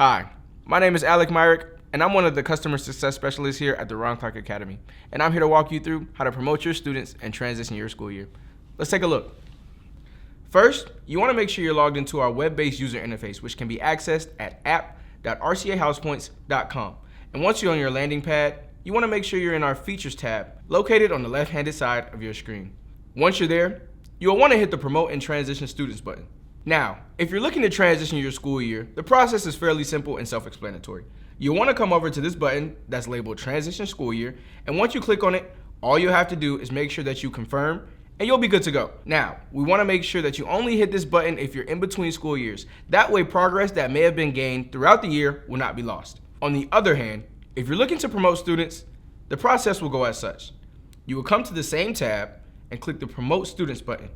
Hi, my name is Alec Myrick, and I'm one of the customer success specialists here at the Ron Clark Academy. And I'm here to walk you through how to promote your students and transition your school year. Let's take a look. First, you want to make sure you're logged into our web-based user interface, which can be accessed at app.rcahousepoints.com. And once you're on your landing pad, you want to make sure you're in our Features tab, located on the left-handed side of your screen. Once you're there, you'll want to hit the Promote and Transition Students button. Now, if you're looking to transition your school year, the process is fairly simple and self-explanatory. You'll want to come over to this button that's labeled Transition School Year, and once you click on it, all you'll have to do is make sure that you confirm, and you'll be good to go. Now, we want to make sure that you only hit this button if you're in between school years. That way, progress that may have been gained throughout the year will not be lost. On the other hand, if you're looking to promote students, the process will go as such. You will come to the same tab and click the Promote Students button.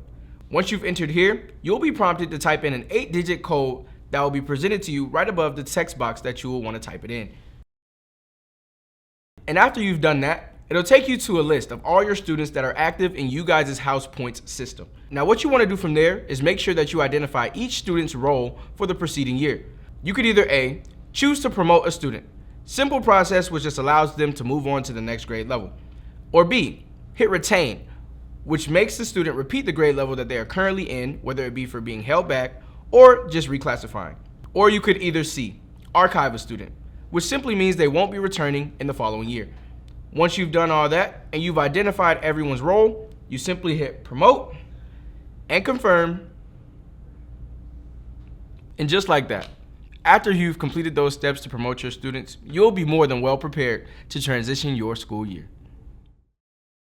Once you've entered here, you'll be prompted to type in an 8-digit code that will be presented to you right above the text box that you will want to type it in. And after you've done that, it'll take you to a list of all your students that are active in you guys' House Points system. Now what you want to do from there is make sure that you identify each student's role for the preceding year. You could either A, choose to promote a student, simple process which just allows them to move on to the next grade level. Or B, hit retain, which makes the student repeat the grade level that they are currently in, whether it be for being held back or just reclassifying. Or you could either C, archive a student, which simply means they won't be returning in the following year. Once you've done all that and you've identified everyone's role, you simply hit promote and confirm. And just like that, after you've completed those steps to promote your students, you'll be more than well prepared to transition your school year.